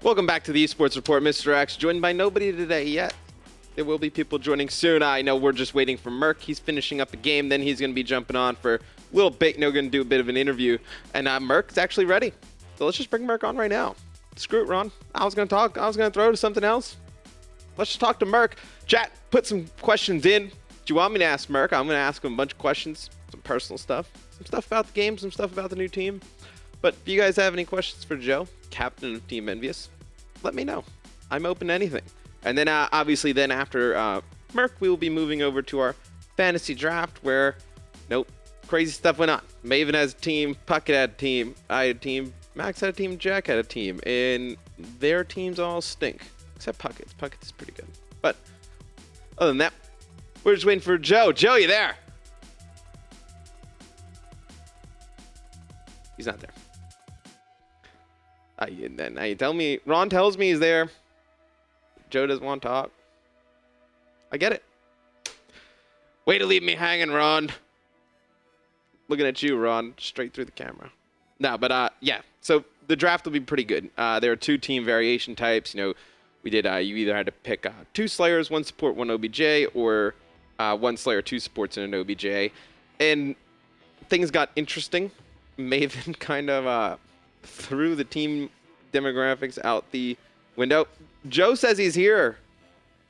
Welcome back to the eSports Report. Mr. X, joined by nobody today yet. There will be people joining soon. I know we're just waiting for Merk. He's finishing up a game. Then he's going to be jumping on for a little bit. We're going to do a bit of an interview. And Merk is actually ready. So let's just bring Merk on right now. Screw it, Ron. I was going to talk. I was going to throw to something else. Let's just talk to Merk. Chat, put some questions in. Do you want me to ask Merk? I'm going to ask him a bunch of questions, some personal stuff, some stuff about the game, some stuff about the new team. But if you guys have any questions for Joe, captain of Team Envious, let me know. I'm open to anything. And then obviously then after Merk, we will be moving over to our fantasy draft where, crazy stuff went on. Maven has a team, Puckett had a team, I had a team, Max had a team, Jack had a team, and their teams all stink. Except Puckett's. Puckett's pretty good. But other than that, we're just waiting for Joe. Joe, you there? He's not there. Now you tell me, Ron tells me he's there. Joe doesn't want to talk. I get it. Way to leave me hanging, Ron. Looking at you, Ron, straight through the camera. No, but yeah. So the draft will be pretty good. There are 2 team variation types. We did. You either had to pick 2 Slayers, 1 support, 1 OBJ, or 1 Slayer, 2 supports, and an OBJ. And things got interesting. Maven kind of threw the team demographics out the window. Joe says he's here.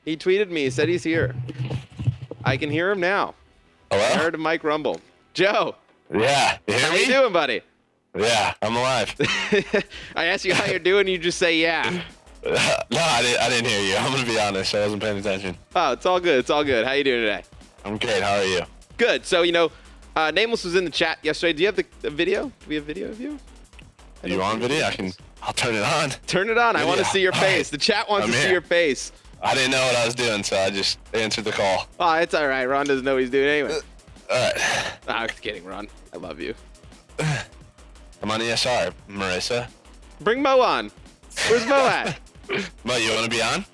He tweeted me. He said he's here. I can hear him now. Hello? I heard a mic rumble. Joe. Yeah. You hear How me? you doing, buddy? Yeah, I'm alive. I asked you how you're doing. You just say yeah. No, I didn't hear you. I'm going to be honest. I wasn't paying attention. Oh, it's all good. It's all good. How you doing today? I'm great. How are you? Good. So, Nameless was in the chat yesterday. Do you have the video? Do we have video of you? Are you on video? I'll turn it on. Turn it on. I want to see your face. Right. The chat wants I'm to see here. your face. I didn't know what I was doing, so I just answered the call. Oh, it's all right. Ron doesn't know what he's doing anyway. All right. I'm just kidding, Ron. I love you. I'm on ESR, Marissa. Bring Mo on. Where's Mo at? Mo, you want to be on?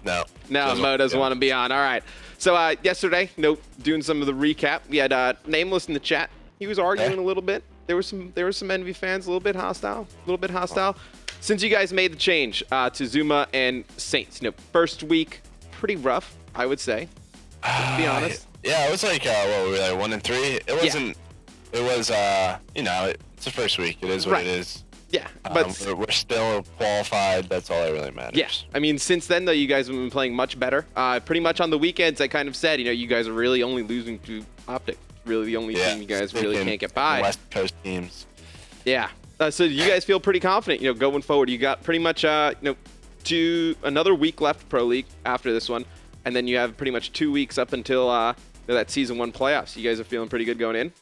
No. No, Mo doesn't want to be on. All right. So yesterday, doing some of the recap. We had Nameless in the chat. He was arguing a little bit. There were some Envy fans a little bit hostile. Since you guys made the change to Zuma and Saints, first week pretty rough, I would say. To be honest. Yeah, it was like what were we like 1 and 3? It wasn't. Yeah. It was it's the first week. It is what it is. Yeah, but we're still qualified. That's all that really matters. Yeah, I mean, since then though, you guys have been playing much better. Pretty much on the weekends, I kind of said, you guys are really only losing to Optic. Really, the only team you guys really can't get by. West Coast teams. Yeah. So you guys feel pretty confident, going forward. You got pretty much, to another week left Pro League after this one, and then you have pretty much 2 weeks up until that Season 1 playoffs. You guys are feeling pretty good going in?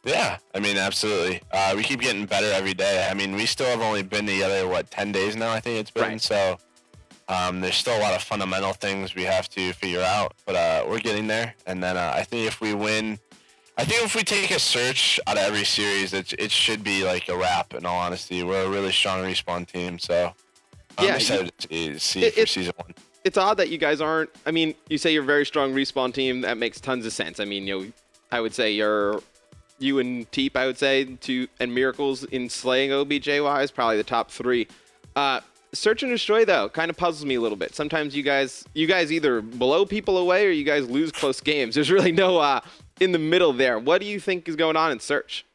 Yeah, I mean, absolutely. We keep getting better every day. I mean, we still have only been together, 10 days now, I think it's been. Right. So there's still a lot of fundamental things we have to figure out, but we're getting there. And then I think if we win, if we take a search out of every series, it should be like a wrap, in all honesty. We're a really strong respawn team, so I'm excited to see for Season 1. It's odd that you guys aren't, I mean, you say you're a very strong respawn team. That makes tons of sense. I mean, I would say you and Teep, I would say, and Miracles in slaying OBJ-wise, probably the top 3. Search and Destroy, though, kind of puzzles me a little bit. Sometimes you guys either blow people away or you guys lose close games. There's really no in the middle there. What do you think is going on in Search?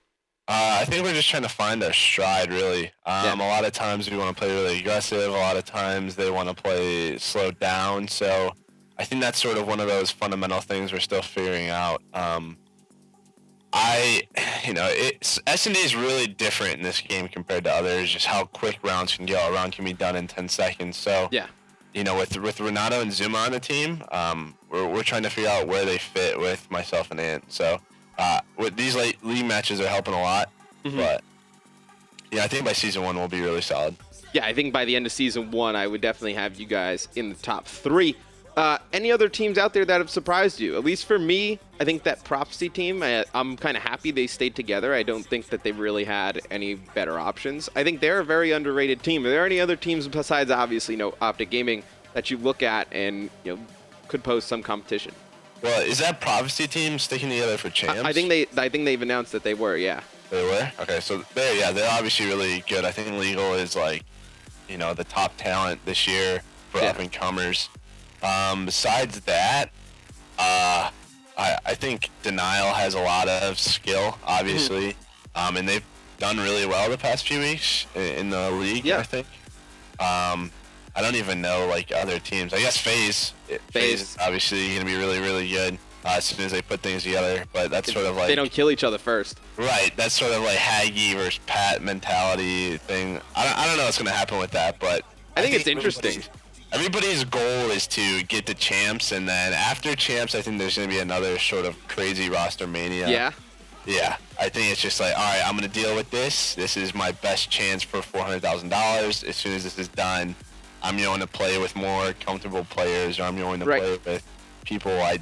I think we're just trying to find our stride, really. A lot of times we want to play really aggressive. A lot of times they want to play slowed down. So I think that's sort of one of those fundamental things we're still figuring out. S&D is really different in this game compared to others, just how quick rounds can go. A round can be done in 10 seconds. So, with Renato and Zuma on the team, we're trying to figure out where they fit with myself and Ant. So, with these late league matches are helping a lot. Mm-hmm. But, I think by Season 1 we'll be really solid. Yeah, I think by the end of Season 1, I would definitely have you guys in the top 3. Any other teams out there that have surprised you? At least for me, I think that Prophecy team, I'm kind of happy they stayed together. I don't think that they really had any better options. I think they're a very underrated team. Are there any other teams besides, obviously, Optic Gaming that you look at and, could pose some competition? Well, is that Prophecy team sticking together for champs? I think they've announced that they were, yeah. They were? Okay, so they're obviously really good. I think Legal is like, the top talent this year for Yeah. up and comers. Besides that, I think Denial has a lot of skill, obviously, and they've done really well the past few weeks in the league. Yeah. I think. I don't even know like other teams. I guess FaZe is obviously going to be really, really good as soon as they put things together. But that's sort of like they don't kill each other first. Right. That's sort of like Haggy versus Pat mentality thing. I don't know what's going to happen with that, but I think it's interesting. Everybody's goal is to get the champs, and then after champs, I think there's going to be another sort of crazy roster mania. Yeah. Yeah, I think it's just like, all right, I'm going to deal with this. This is my best chance for $400,000. As soon as this is done, I'm going to play with more comfortable players, or I'm going to play with people I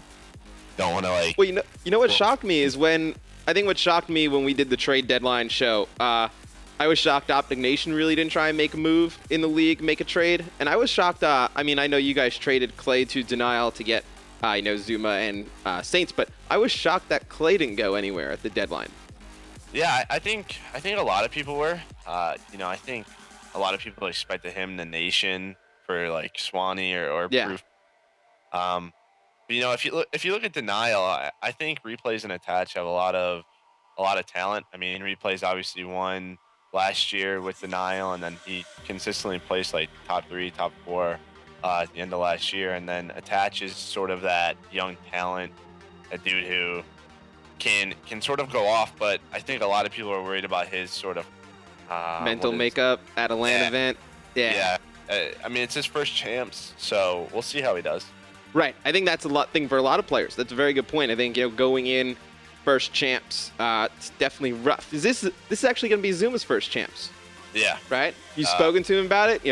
don't want to like. Well, you know what shocked me is what shocked me when we did the trade deadline show. I was shocked Optic Nation really didn't try and make a move in the league, make a trade, and I was shocked. I know you guys traded Clay to Denial to get Zuma and Saints, but I was shocked that Clay didn't go anywhere at the deadline. Yeah, I think a lot of people were. I think a lot of people expected him the Nation for like Swanee or Proof. But if you look at Denial, I think Replays and Attach have a lot of talent. I mean, Replays obviously won last year with Denial, and then he consistently placed like top 3, top 4 at the end of last year. And then Attach is sort of that young talent, a dude who can sort of go off, but I think a lot of people are worried about his sort of mental makeup at a LAN event. Yeah. I mean, it's his first champs, so we'll see how he does. Right. I think that's a thing for a lot of players. That's a very good point. I think going in first champs, it's definitely rough. This is actually going to be Zuma's first champs? Yeah. Right. You've spoken to him about it.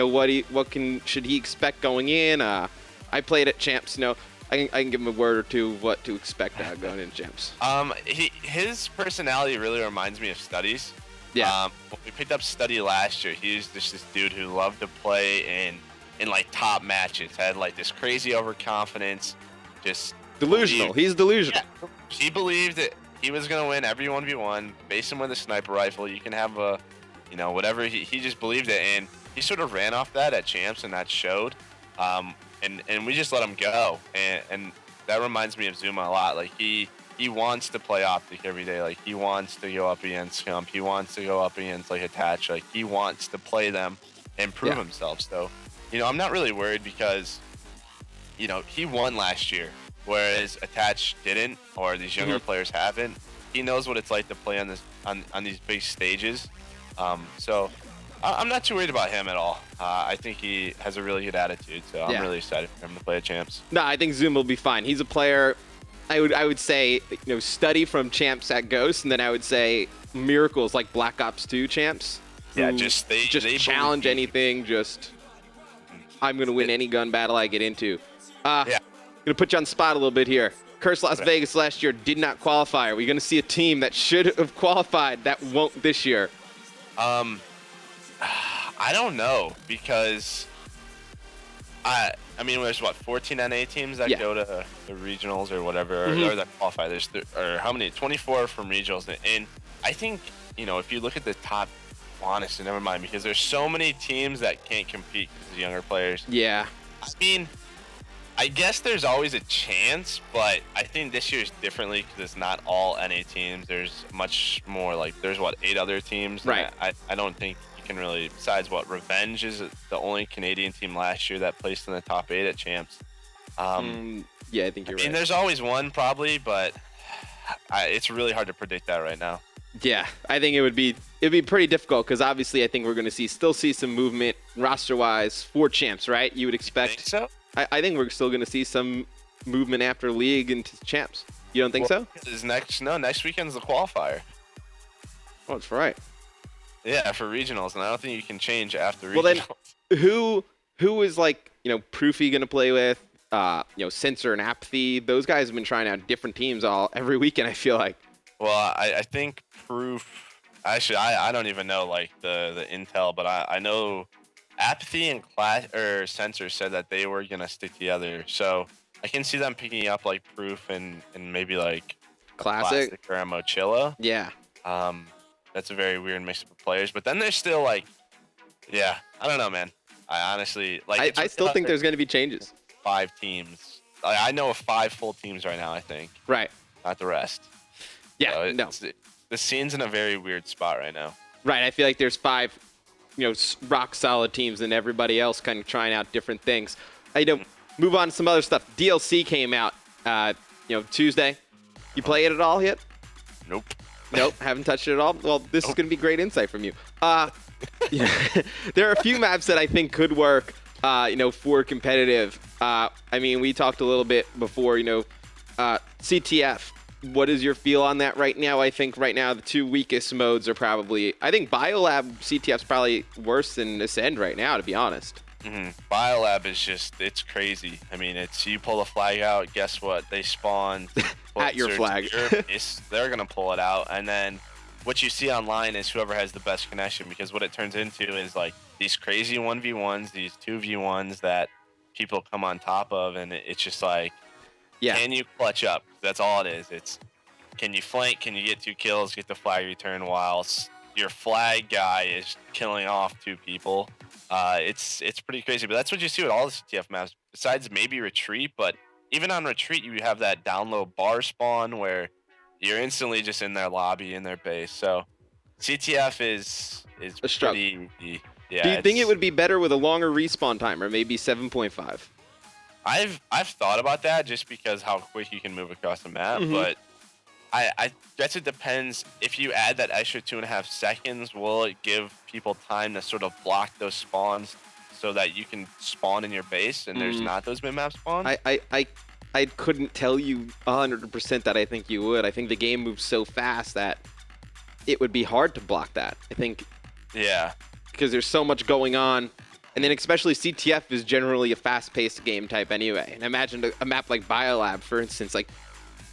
Should he expect going in? I played at champs. I can give him a word or two of what to expect going into champs. His personality really reminds me of Studies. Yeah. When we picked up Study last year, he was just this dude who loved to play in like top matches, had like this crazy overconfidence, just delusional. He's delusional. Yeah, he believed that he was gonna win every 1v1, base him with a sniper rifle. You can have whatever. He just believed it, and he sort of ran off that at champs, and that showed. And we just let him go, and that reminds me of Zuma a lot. Like he wants to play Optic every day. Like he wants to go up against Scump. He wants to go up against like Attach. Like he wants to play them and prove himself. So, I'm not really worried because, he won last year, whereas Attach didn't, or these younger players haven't. He knows what it's like to play on these big stages. So I'm not too worried about him at all. I think he has a really good attitude, so I'm really excited for him to play at champs. No, I think Zoom will be fine. He's a player. I would say study from champs at Ghost, and then I would say miracles like Black Ops 2 champs. Yeah, they challenge anything. I'm gonna win any gun battle I get into. Gonna put you on the spot a little bit here. Curse Las Vegas last year did not qualify. Are we gonna see a team that should have qualified that won't this year? I don't know, because I mean, there's 14 NA teams that go to the regionals or whatever, or that qualify. There's or how many? 24 from regionals, and I think if you look at the top, honestly, never mind, because there's so many teams that can't compete because of younger players. Yeah. I mean, I guess there's always a chance, but I think this year's differently because it's not all NA teams. There's much more, like there's 8 other teams. Right. I don't think you can really, besides Revenge is the only Canadian team last year that placed in the top 8 at champs. Yeah, I think you're right. I mean, there's always one probably, but it's really hard to predict that right now. Yeah, I think it'd be pretty difficult because obviously I think we're going to still see some movement roster-wise for champs, right? You would expect. You think so? I think we're still going to see some movement after league into champs. You don't think so? Next weekend's the qualifier. Oh, that's right. Yeah, for regionals, and I don't think you can change after regionals. Well, then who is Proofy going to play with? Sensor and Apathy. Those guys have been trying out different teams every weekend, I feel like. Well, I think Proof. Actually, I don't even know the intel, but I know Apathy and Sensor said that they were gonna stick together. So I can see them picking up Proof and maybe Classic or a Mochilla. Yeah. That's a very weird mix of players. But then there's still like, yeah, I don't know, man. I honestly like. It's I really still think hard. there's going to be changes. 5 teams. I know of 5 full teams right now. I think, Right. not the rest. Yeah. So No. the scene's in a very weird spot right now. Right. I feel like there's 5, rock solid teams, and everybody else kind of trying out different things. Move on to some other stuff. DLC came out, Tuesday. You play it at all yet? Nope. Nope, haven't touched it at all. Well, this is going to be great insight from you. There are a few maps that I think could work, for competitive. We talked a little bit before, CTF. What is your feel on that right now? I think right now the 2 weakest modes are probably, I think Biolab CTF's probably worse than Ascend right now, to be honest. Biolab is just, it's crazy. I mean, it's you pull the flag out, guess what? They spawn at your flag. They're going to pull it out. And then what you see online is whoever has the best connection, because what it turns into is like these crazy 1v1s, these 2v1s that people come on top of. And it's just like, can you clutch up? That's all it is. It's, can you flank? Can you get 2 kills, get the flag return whilst your flag guy is killing off 2 people? It's pretty crazy, but that's what you see with all the CTF maps, besides maybe Retreat. But even on Retreat, you have that down low bar spawn where you're instantly just in their lobby, in their base. So CTF is a struggle. Pretty, yeah. Do you think it would be better with a longer respawn time, or maybe 7.5? I've thought about that, just because how quick you can move across the map, but I guess it depends. If you add that extra 2.5 seconds, will it give people time to sort of block those spawns so that you can spawn in your base and there's not those mid-map spawns? I couldn't tell you 100% that I think you would. I think the game moves so fast that it would be hard to block that. I think. Yeah. Because there's so much going on. And then especially CTF is generally a fast-paced game type anyway. And imagine a map like Biolab, for instance, like,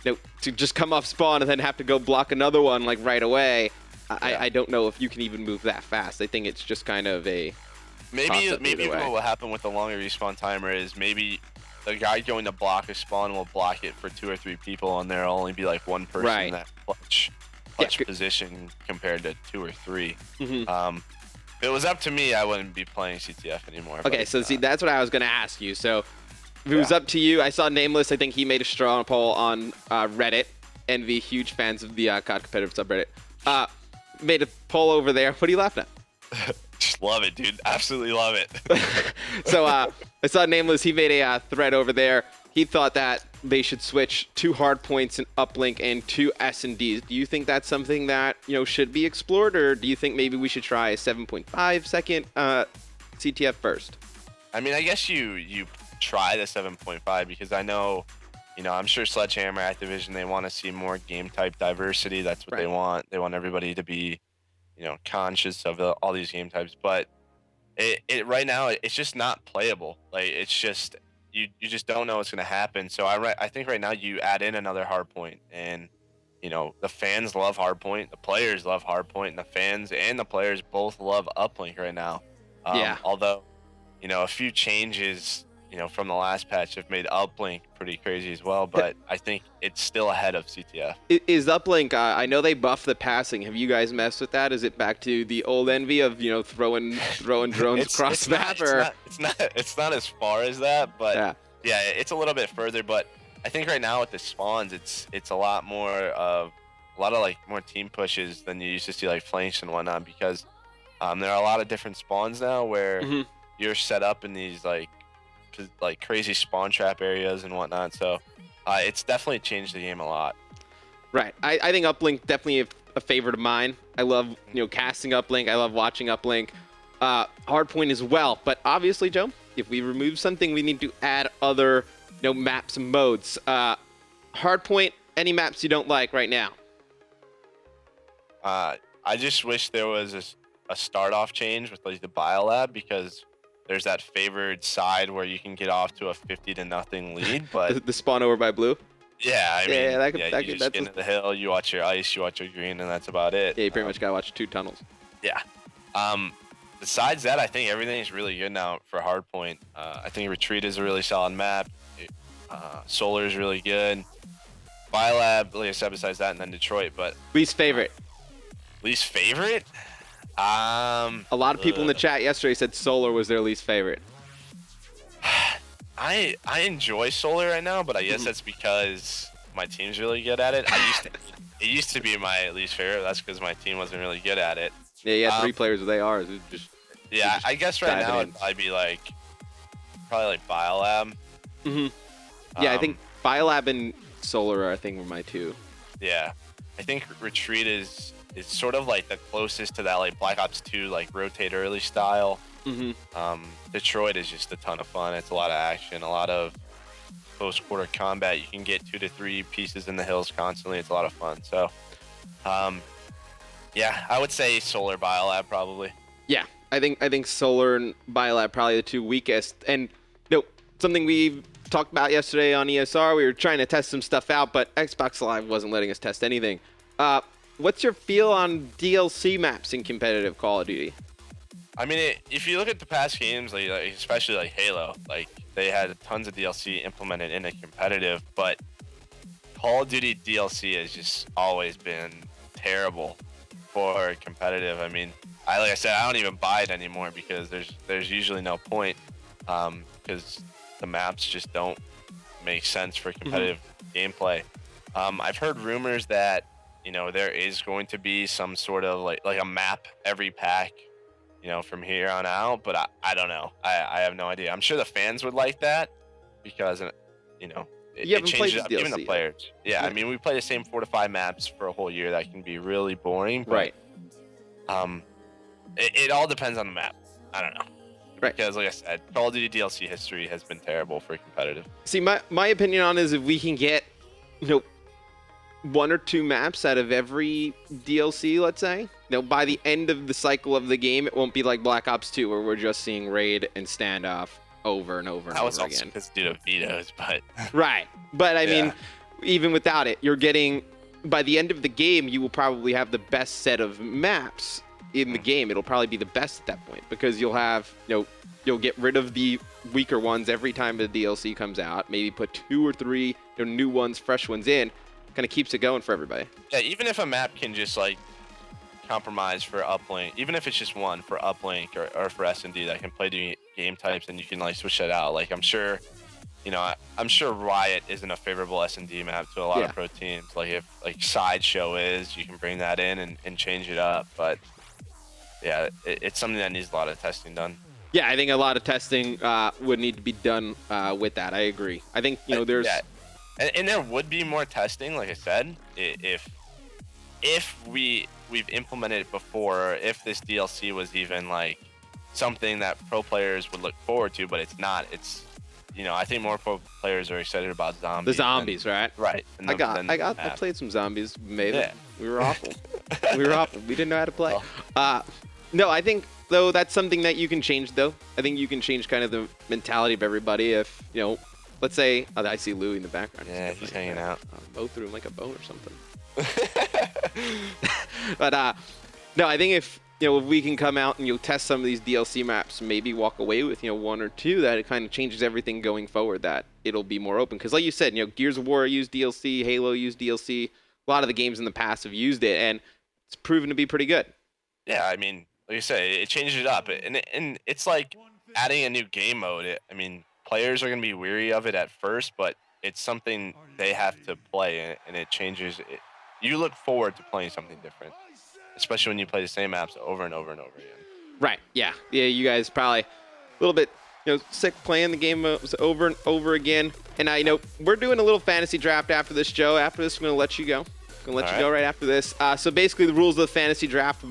to just come off spawn and then have to go block another one like right away. I don't know if you can even move that fast. I think it's just kind of a maybe what will happen with the longer respawn timer is maybe the guy going to block a spawn will block it for 2 or 3 people, and there'll only be like 1 person in that clutch position compared to 2 or 3. If it was up to me, I wouldn't be playing CTF anymore. Okay, so see, that's what I was going to ask you. So if it was up to you, I saw Nameless. I think he made a straw poll on Reddit. Envy, huge fans of the COD competitive subreddit. Made a poll over there. What are you laughing at? Just love it, dude. Absolutely love it. So I saw Nameless. He made a thread over there. He thought that they should switch 2 hard points in uplink and 2 S&Ds. Do you think that's something that should be explored, or do you think maybe we should try a 7.5 second CTF first? I mean, I guess you try the 7.5, because I know, I'm sure Sledgehammer, Activision, they want to see more game type diversity. That's what they want. They want everybody to be, conscious of all these game types. But it right now, it's just not playable. Like, it's just, you just don't know what's going to happen. So I think right now you add in another hardpoint, and the fans love hardpoint, the players love hardpoint, and the fans and the players both love uplink right now. Although, a few changes, from the last patch have made uplink pretty crazy as well, but I think it's still ahead of CTF. Is uplink? I know they buffed the passing. Have you guys messed with that? Is it back to the old envy of throwing drones across the map? It's not as far as that, but yeah, it's a little bit further. But I think right now with the spawns, it's a lot of like more team pushes than you used to see, like flanks and whatnot, because there are a lot of different spawns now where you're set up in these like crazy spawn trap areas and whatnot. So it's definitely changed the game a lot. Right. I think uplink definitely a favorite of mine. I love casting uplink. I love watching uplink. Hardpoint as well. But obviously, Joe, if we remove something, we need to add other maps and modes. Hardpoint, any maps you don't like right now? I just wish there was a start off change with like the Biolab, because there's that favored side where you can get off to a 50-0 lead, but the spawn over by blue. Yeah, I mean, you just get into the hill, you watch your ice, you watch your green, and that's about it. Yeah, you pretty much gotta watch 2 tunnels. Yeah. Besides that, I think everything is really good now for hardpoint. I think Retreat is a really solid map. Solar is really good. Biolab, like I said, besides that, and then Detroit. But least favorite. Least favorite? A lot of people in the chat yesterday said Solar was their least favorite. I enjoy Solar right now, but I guess that's because my team's really good at it. It used to be my least favorite. That's because my team wasn't really good at it. Yeah, you had 3 players with ARs. Yeah, I guess right now I'd be probably like Biolab. Yeah, I think Biolab and Solar, I think, were my 2. Yeah, I think Retreat is sort of like the closest to that like Black Ops 2 like rotate early style. Detroit is just a ton of fun. It's a lot of action, a lot of close quarter combat. You can get 2 to 3 pieces in the hills constantly. It's a lot of fun. So, yeah, I would say Solar Biolab probably. Yeah, I think Solar and Biolab probably the 2 weakest. And something we talked about yesterday on ESR, we were trying to test some stuff out, but Xbox Live wasn't letting us test anything. What's your feel on DLC maps in competitive Call of Duty? I mean, if you look at the past games, like especially like Halo, like they had tons of DLC implemented in a competitive, but Call of Duty DLC has just always been terrible for competitive. I mean, like I said, I don't even buy it anymore because there's usually no point, because the maps just don't make sense for competitive gameplay. I've heard rumors that there is going to be some sort of like a map every pack, from here on out, but I don't know. I have no idea. I'm sure the fans would like that because it changes up even the players. Yeah, I mean, we play the same 4 to 5 maps for a whole year. That can be really boring. But, it all depends on the map. I don't know. Right. Because like I said, Call of Duty DLC history has been terrible for competitive. See, my opinion on it is if we can get 1 or 2 maps out of every DLC, let's say, by the end of the cycle of the game, it won't be like Black Ops 2 where we're just seeing raid and standoff over and over and over again. That was also due to vetoes, but right. But I mean, even without it, you're getting, by the end of the game, you will probably have the best set of maps in the game. It'll probably be the best at that point because you'll have, you'll get rid of the weaker ones every time the DLC comes out. Maybe put 2 or 3 new ones, fresh ones in. Kind of keeps it going for everybody. Yeah, even if a map can just like compromise for uplink, even if it's just one for uplink or for S&D that can play the game types, and you can like switch that out. Like I'm sure Riot isn't a favorable S&D map to a lot of pro teams. Like if like Sideshow is, you can bring that in and change it up. But yeah, it's something that needs a lot of testing done. Yeah, I think a lot of testing would need to be done with that. I agree. I think there's. Yeah. And there would be more testing, like I said, if we've implemented it before, or if this DLC was even like something that pro players would look forward to, but it's not. It's I think more pro players are excited about zombies. The zombies, right? Right. I played some zombies, maybe. Yeah. We were awful. We didn't know how to play. No, I think though that's something that you can change though. I think you can change kind of the mentality of everybody if let's say, I see Louie in the background. Yeah, he's hanging out. Bow through him like a bone or something. But no, I think if we can come out and test some of these DLC maps, maybe walk away with 1 or 2, that it kind of changes everything going forward. That it'll be more open because, like you said, Gears of War used DLC, Halo used DLC. A lot of the games in the past have used it, and it's proven to be pretty good. Yeah, I mean, like you say, it changes it up, and it's like adding a new game mode. Players are going to be weary of it at first, but it's something they have to play, and it changes it. You look forward to playing something different, especially when you play the same maps over and over and over again. Right. Yeah. Yeah. You guys probably a little bit, sick playing the game over and over again. And I know we're doing a little fantasy draft after this, Joe. After this, I'm going to let you go. I'm going to let you go right after this. So basically, the rules of the fantasy draft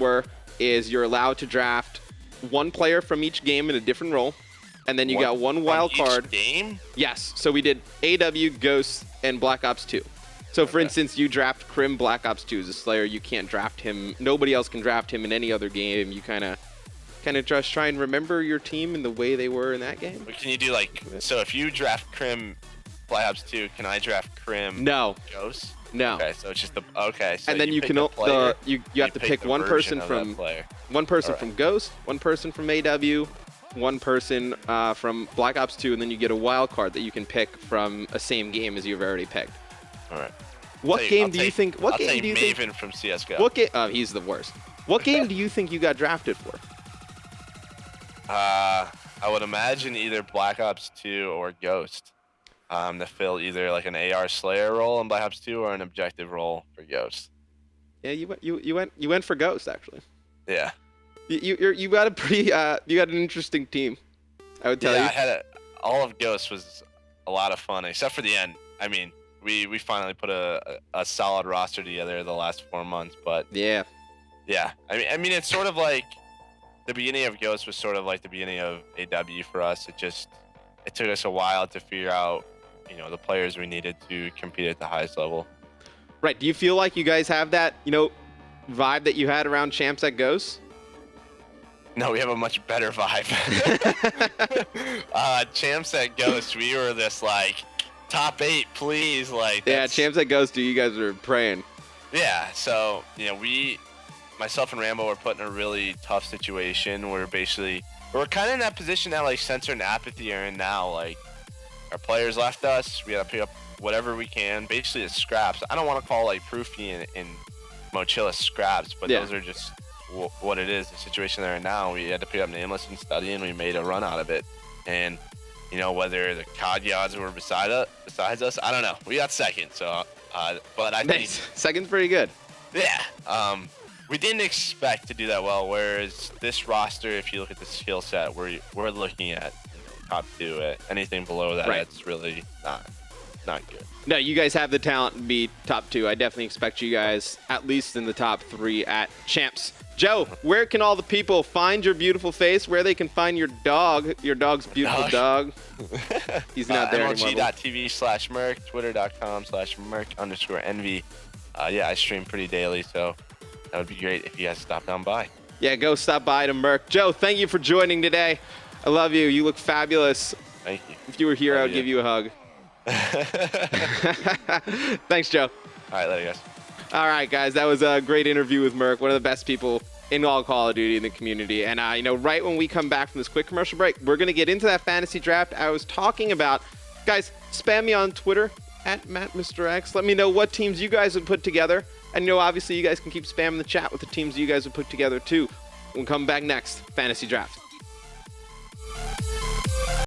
is you're allowed to draft 1 player from each game in a different role. And then you got 1 wild card. Game? Yes. So we did AW, Ghost, and Black Ops 2. So for instance, you draft Crim Black Ops 2 as a Slayer. You can't draft him. Nobody else can draft him in any other game. You kind of just try and remember your team and the way they were in that game. What can you do? So if you draft Crim Black Ops 2, can I draft Crim Ghost? No. Okay, so it's just so and then you can you have to pick one person from Ghost, 1 person from AW, 1 person from Black Ops 2, and then you get a wild card that you can pick from a same game as you've already picked. All right. What game do you think? What game do you think? Maven from CS:GO. What game? Oh, he's the worst. What game do you think you got drafted for? I would imagine either Black Ops 2 or Ghost. To fill either like an AR Slayer role in Black Ops 2 or an objective role for Ghost. Yeah, you went for Ghost actually. Yeah. You got a pretty you got an interesting team. I would tell you. Yeah, all of Ghost was a lot of fun except for the end. I mean, we finally put a solid roster together the last 4 months, but yeah. I mean it's sort of like the beginning of Ghost was sort of like the beginning of AW for us. It took us a while to figure out, the players we needed to compete at the highest level. Right. Do you feel like you guys have that, vibe that you had around Champs at Ghost? No, we have a much better vibe. Champs at Ghost, we were this like top 8, please. Yeah, Champs at Ghost, you guys are praying. Yeah, so myself and Rambo were put in a really tough situation where we're kind of in that position that like Censor and Apathy are in now. Like our players left us, we got to pick up whatever we can, basically it's scraps. I don't want to call like Proofy and Mochilla scraps, but those are just what it is, the situation they're in now. We had to pick up Nameless and Study, and we made a run out of it. And whether the COD gods were besides us, I don't know. We got second, so but I think second's pretty good. Yeah. We didn't expect to do that well. Whereas this roster, if you look at the skill set, we're looking at top 2. Anything below that, it's really not good. No, you guys have the talent to be top 2. I definitely expect you guys at least in the top 3 at Champs. Joe, where can all the people find your beautiful face? Where they can find your dog's beautiful dog? He's not there anymore. MLG.tv/Merk, Twitter.com/Merk_envy. Yeah, I stream pretty daily, so that would be great if you guys stop down by. Yeah, go stop by to Merk. Joe, thank you for joining today. I love you. You look fabulous. Thank you. If you were here, I would give you a hug. Thanks, Joe. All right, later, guys. All right, guys, that was a great interview with Merk, one of the best people in all Call of Duty in the community. And, right when we come back from this quick commercial break, we're going to get into that fantasy draft I was talking about. Guys, spam me on Twitter at MattMrX. Let me know what teams you guys would put together. And, obviously, you guys can keep spamming the chat with the teams you guys would put together, too. We'll come back next, fantasy draft.